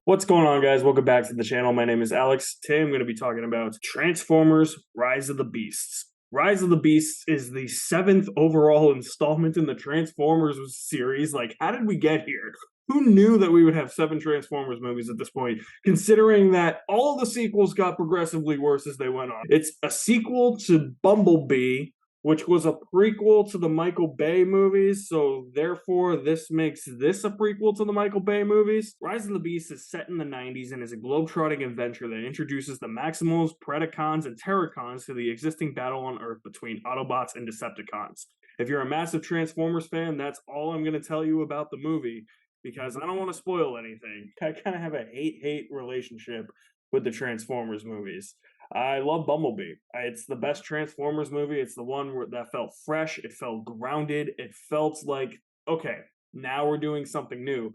What's going on, guys? Welcome back to the channel. My name is Alex. Today I'm going to be talking about Transformers Rise of the Beasts. Rise of the Beasts is the seventh overall installment in the Transformers series. Like, how did we get here? Who knew that we would have seven Transformers movies at this point, considering that all of the sequels got progressively worse as they went on? It's a sequel to Bumblebee, which was a prequel to the Michael Bay movies, so therefore this makes this a prequel to the Michael Bay movies. Rise of the Beast is set in the 90s and is a globe-trotting adventure that introduces the Maximals, Predacons, and Terracons to the existing battle on Earth between Autobots and Decepticons. If you're a massive Transformers fan, that's all I'm going to tell you about the movie, because I don't want to spoil anything. I kind of have a hate-hate relationship with the Transformers movies. I love Bumblebee. It's the best Transformers movie. It's the one that felt fresh. It felt grounded. It felt like, okay, now we're doing something new.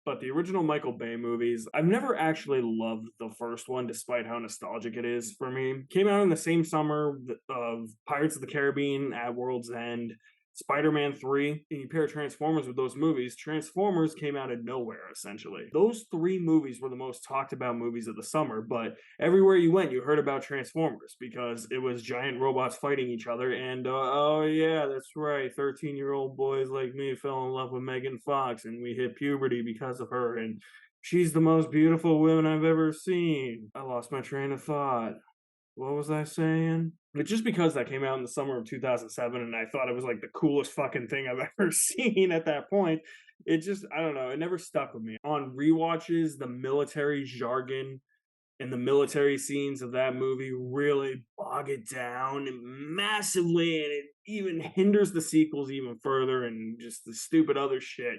But the original Michael Bay movies, I've never actually loved the first one, despite how nostalgic it is for me. Came out in the same summer of Pirates of the Caribbean, At World's End, Spider-Man 3, and you pair Transformers with those movies, Transformers came out of nowhere, essentially. Those three movies were the most talked about movies of the summer, but everywhere you went, you heard about Transformers, because it was giant robots fighting each other, and, oh yeah, that's right, 13-year-old boys like me fell in love with Megan Fox, and we hit puberty because of her, and she's the most beautiful woman I've ever seen. I lost my train of thought. What was I saying? But just because that came out in the summer of 2007 and I thought it was like the coolest fucking thing I've ever seen at that point, it just, I don't know, it never stuck with me. On rewatches, the military jargon and the military scenes of that movie really bog it down massively, and it even hinders the sequels even further and just the stupid other shit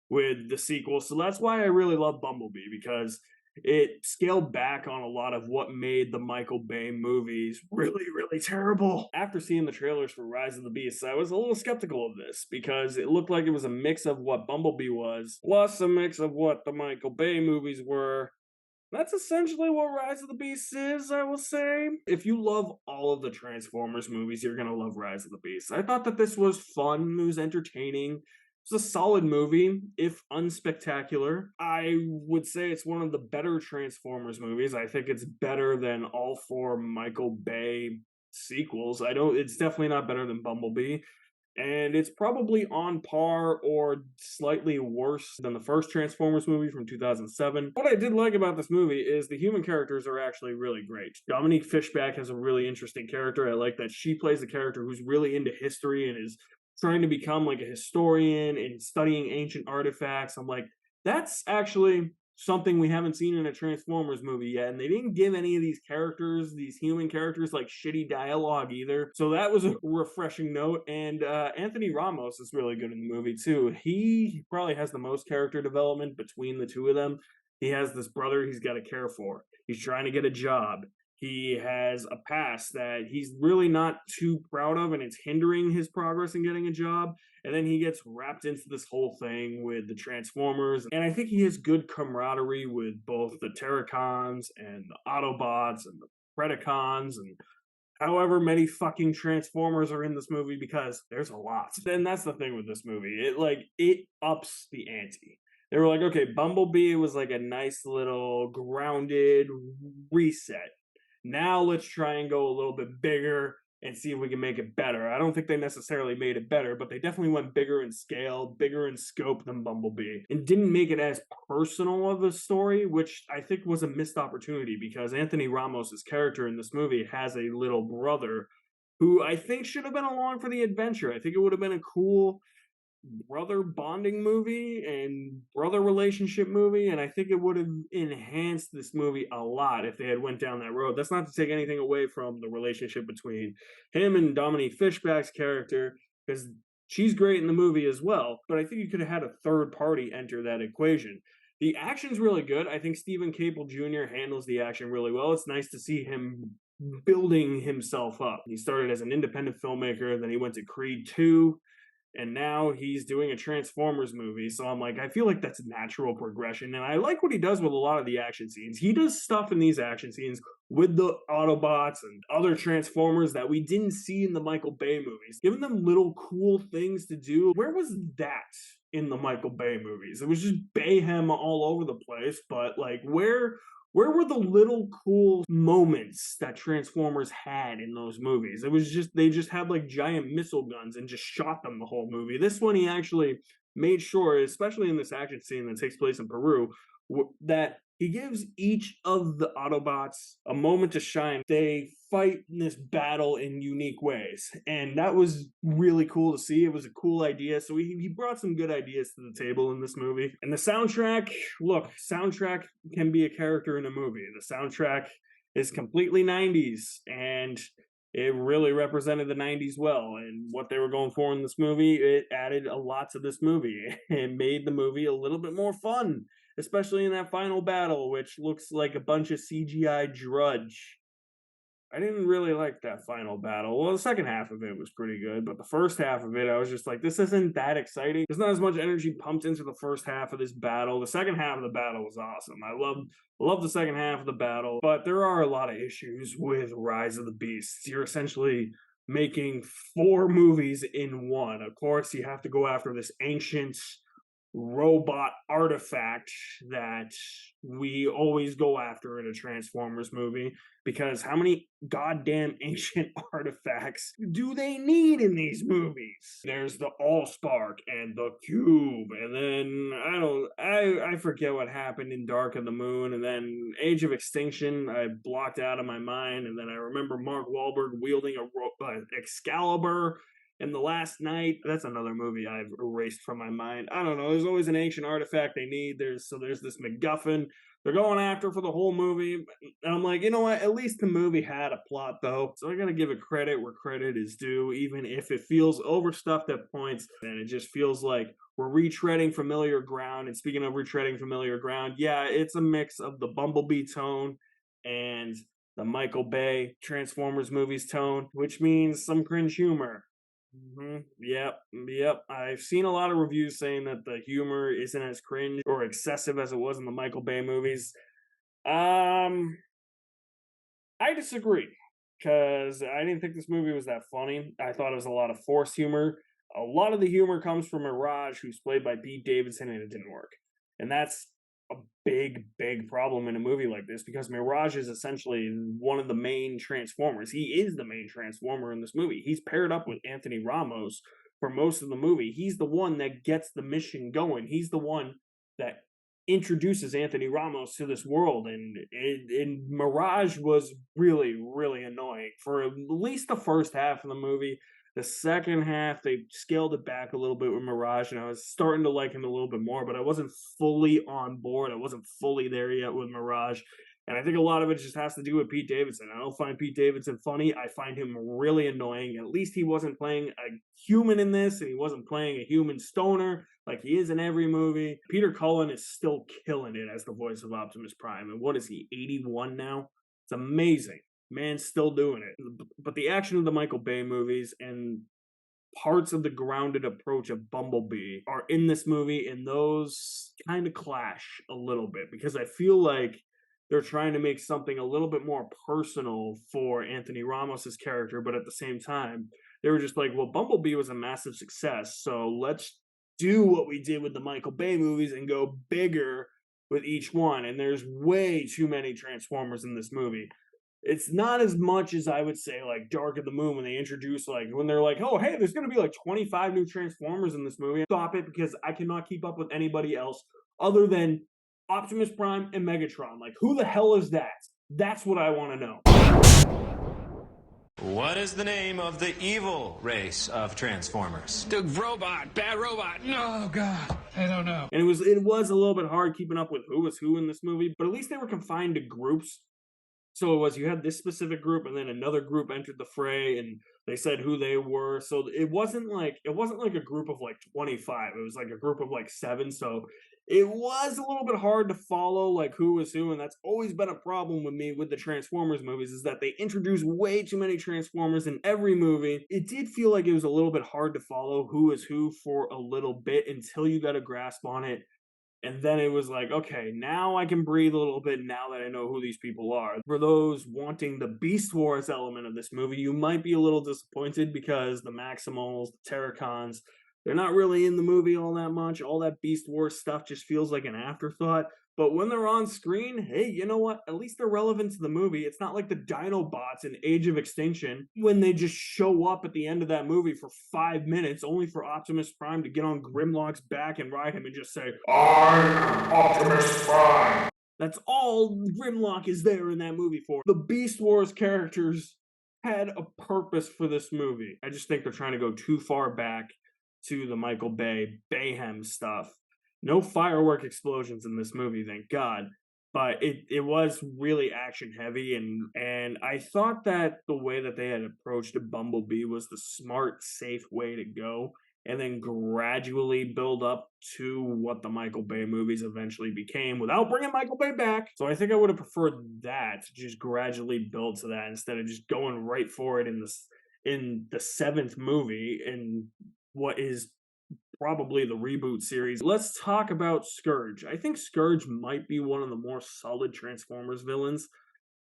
with the sequels. So that's why I really love Bumblebee, because it scaled back on a lot of what made the Michael Bay movies really, really terrible. After seeing the trailers for Rise of the Beasts, I was a little skeptical of this because it looked like it was a mix of what Bumblebee was, plus a mix of what the Michael Bay movies were. That's essentially what Rise of the Beasts is, I will say. If you love all of the Transformers movies, you're gonna love Rise of the Beasts. I thought that this was fun, it was entertaining. It's a solid movie, if unspectacular. I would say it's one of the better Transformers movies. I think it's better than all four Michael Bay sequels. It's definitely not better than Bumblebee. And it's probably on par or slightly worse than the first Transformers movie from 2007. What I did like about this movie is the human characters are actually really great. Dominique Fishback has a really interesting character. I like that she plays a character who's really into history and is trying to become like a historian and studying ancient artifacts. I'm like, that's actually something we haven't seen in a Transformers movie yet. And they didn't give any of these characters, these human characters, like shitty dialogue either. So that was a refreshing note. And Anthony Ramos is really good in the movie too. He probably has the most character development between the two of them. He has this brother he's got to care for. He's trying to get a job. He has a past that he's really not too proud of, and it's hindering his progress in getting a job. And then he gets wrapped into this whole thing with the Transformers. And I think he has good camaraderie with both the Terracons and the Autobots and the Predacons and however many fucking Transformers are in this movie, because there's a lot. And that's the thing with this movie. It ups the ante. They were like, okay, Bumblebee was like a nice little grounded reset. Now let's try and go a little bit bigger and see if we can make it better. I don't think they necessarily made it better, but they definitely went bigger in scale, bigger in scope than Bumblebee, and didn't make it as personal of a story, which I think was a missed opportunity, because Anthony Ramos' character in this movie has a little brother who I think should have been along for the adventure. I think it would have been a cool brother bonding movie and brother relationship movie, and I think it would have enhanced this movie a lot if they had went down that road. That's not to take anything away from the relationship between him and Dominique Fishback's character, because she's great in the movie as well, but I think you could have had a third party enter that equation. The action's really good. I think Stephen Cable Jr. handles the action really well. It's nice to see him building himself up. He started as an independent filmmaker, then he went to Creed 2, and now he's doing a Transformers movie. So I'm like, I feel like that's natural progression, and I like what he does with a lot of the action scenes. He does stuff in these action scenes with the Autobots and other Transformers that we didn't see in the Michael Bay movies, giving them little cool things to do. Where was that in the Michael Bay movies? It was just Bayhem all over the place, but like where were the little cool moments that Transformers had in those movies? It was just they just had like giant missile guns and just shot them the whole movie. This one he actually made sure, especially in this action scene that takes place in Peru, that he gives each of the Autobots a moment to shine. They fight in this battle in unique ways. And that was really cool to see. It was a cool idea. So he brought some good ideas to the table in this movie. And the soundtrack, look, soundtrack can be a character in a movie. The soundtrack is completely 90s. And it really represented the 90s well, and what they were going for in this movie, it added a lot to this movie. It made the movie a little bit more fun, especially in that final battle, which looks like a bunch of CGI drudge. I didn't really like that final battle. Well, the second half of it was pretty good, but the first half of it, I was just like, this isn't that exciting. There's not as much energy pumped into the first half of this battle. The second half of the battle was awesome. I love the second half of the battle, but there are a lot of issues with Rise of the Beasts. You're essentially making 4 movies in one. Of course, you have to go after this ancient robot artifact that we always go after in a Transformers movie, because how many goddamn ancient artifacts do they need in these movies? There's the Allspark and the Cube, and then I forget what happened in Dark of the Moon, and then Age of Extinction I blocked out of my mind, and then I remember Mark Wahlberg wielding a Excalibur. And The Last Night, that's another movie I've erased from my mind. I don't know. There's always an ancient artifact they need. There's this MacGuffin they're going after for the whole movie. And I'm like, you know what? At least the movie had a plot, though. So I gotta give it credit where credit is due, even if it feels overstuffed at points. And it just feels like we're retreading familiar ground. And speaking of retreading familiar ground, yeah, it's a mix of the Bumblebee tone and the Michael Bay Transformers movies tone, which means some cringe humor. Yep. I've seen a lot of reviews saying that the humor isn't as cringe or excessive as it was in the Michael Bay movies. I disagree, because I didn't think this movie was that funny. I thought it was a lot of forced humor. A lot of the humor comes from Mirage, who's played by Pete Davidson, and it didn't work. And that's a big problem in a movie like this, because Mirage is essentially one of the main Transformers. He is the main Transformer in this movie. He's paired up with Anthony Ramos for most of the movie. He's the one that gets the mission going. He's the one that introduces Anthony Ramos to this world, and Mirage was really annoying for at least the first half of the movie. The second half, they scaled it back a little bit with Mirage, and I was starting to like him a little bit more, but I wasn't fully on board. I wasn't fully there yet with Mirage. And I think a lot of it just has to do with Pete Davidson. I don't find Pete Davidson funny. I find him really annoying. At least he wasn't playing a human in this, and he wasn't playing a human stoner like he is in every movie. Peter Cullen is still killing it as the voice of Optimus Prime. And what is he, 81 now? It's amazing. Man's still doing it. But the action of the Michael Bay movies and parts of the grounded approach of Bumblebee are in this movie, and those kind of clash a little bit, because I feel like they're trying to make something a little bit more personal for Anthony Ramos's character, but at the same time, they were just like, well, Bumblebee was a massive success, so let's do what we did with the Michael Bay movies and go bigger with each one. And there's way too many Transformers in this movie. It's not as much as I would say like Dark of the Moon, when they introduce when they're like, oh, hey, there's going to be like 25 new Transformers in this movie. Stop it, because I cannot keep up with anybody else other than Optimus Prime and Megatron. Like, who the hell is that? That's what I want to know. What is the name of the evil race of Transformers? The robot, bad robot. No, God, I don't know. And it was a little bit hard keeping up with who was who in this movie, but at least they were confined to groups. So you had this specific group, and then another group entered the fray, and they said who they were. So it wasn't like a group of like 25. It was like a group of like 7. So it was a little bit hard to follow like who was who, and that's always been a problem with me with the Transformers movies, is that they introduce way too many Transformers in every movie. It did feel like it was a little bit hard to follow who is who for a little bit until you got a grasp on it. And then it was like, okay, now I can breathe a little bit now that I know who these people are. For those wanting the Beast Wars element of this movie, you might be a little disappointed because the Maximals, the Terracons, they're not really in the movie all that much. All that Beast Wars stuff just feels like an afterthought. But when they're on screen, hey, you know what? At least they're relevant to the movie. It's not like the Dinobots in Age of Extinction when they just show up at the end of that movie for 5 minutes only for Optimus Prime to get on Grimlock's back and ride him and just say, I am Optimus Prime. That's all Grimlock is there in that movie for. The Beast Wars characters had a purpose for this movie. I just think they're trying to go too far back to the Michael Bay Bayhem stuff. No firework explosions in this movie, thank God. But it was really action heavy, and I thought that the way that they had approached Bumblebee was the smart, safe way to go, and then gradually build up to what the Michael Bay movies eventually became without bringing Michael Bay back. So I think I would have preferred that, to just gradually build to that instead of just going right for it in the seventh movie in what is probably the reboot series. Let's talk about Scourge. I think Scourge might be one of the more solid Transformers villains.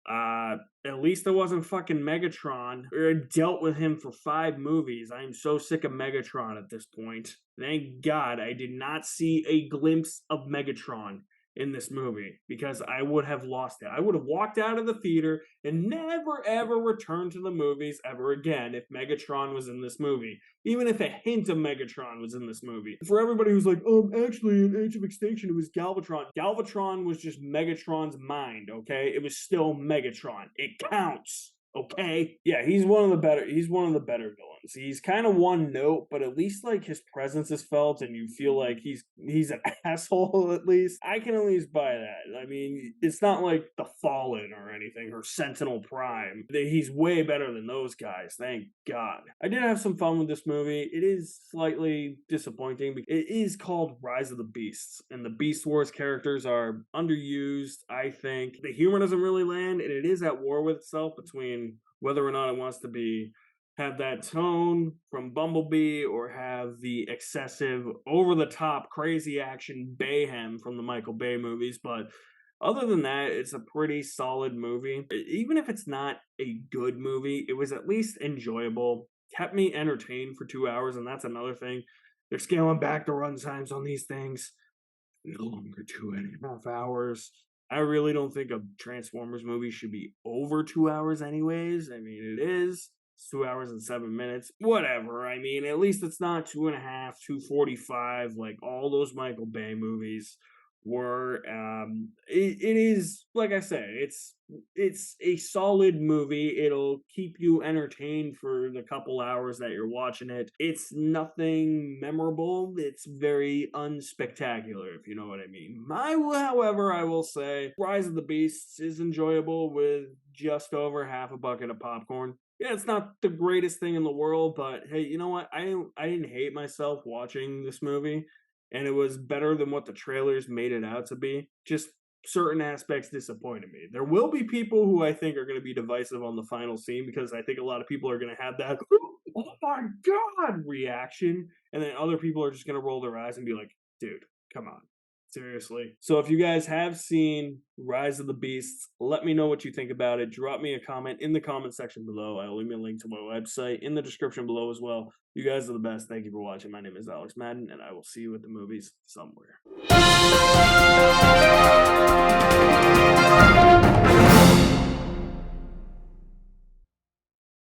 At least it wasn't fucking Megatron. I dealt with him for 5 movies. I am so sick of Megatron at this point. Thank God I did not see a glimpse of Megatron in this movie, because I would have lost it. I would have walked out of the theater and never ever returned to the movies ever again if Megatron was in this movie. Even if a hint of Megatron was in this movie. For everybody who's like, actually in Age of Extinction it was Galvatron. Galvatron was just Megatron's mind, okay? It was still Megatron. It counts. Okay? Yeah, he's one of the better villains. He's kind of one note, but at least like his presence is felt and you feel like he's an asshole at least. I can at least buy that. I mean, it's not like the Fallen or anything, or Sentinel Prime. He's way better than those guys, thank God. I did have some fun with this movie. It is slightly disappointing because it is called Rise of the Beasts, and the Beast Wars characters are underused, I think. The humor doesn't really land, and it is at war with itself between whether or not it wants to have that tone from Bumblebee or have the excessive, over-the-top, crazy action Bayhem from the Michael Bay movies. But other than that, it's a pretty solid movie. Even if it's not a good movie, it was at least enjoyable. Kept me entertained for 2 hours, and that's another thing. They're scaling back the run times on these things. No longer 2.5 hours. I really don't think a Transformers movie should be over 2 hours anyways. I mean, it is. It's 2 hours and 7 minutes. Whatever. I mean, at least it's not 2.5, 2:45 like all those Michael Bay movies were. It is, like I said, it's a solid movie. It'll keep you entertained for the couple hours that you're watching it. It's nothing memorable. It's very unspectacular, if you know what I mean. However, I will say Rise of the Beasts is enjoyable with just over half a bucket of popcorn. Yeah, it's not the greatest thing in the world, but hey, you know what? I didn't hate myself watching this movie, and it was better than what the trailers made it out to be. Just certain aspects disappointed me. There will be people who I think are going to be divisive on the final scene, because I think a lot of people are going to have that, oh my God, reaction. And then other people are just going to roll their eyes and be like, dude, come on. Seriously. So if you guys have seen Rise of the Beasts, let me know what you think about it. Drop me a comment in the comment section below. I'll leave me a link to my website in the description below as well. You guys are the best. Thank you for watching. My name is Alex Madden, and I will see you at the movies somewhere.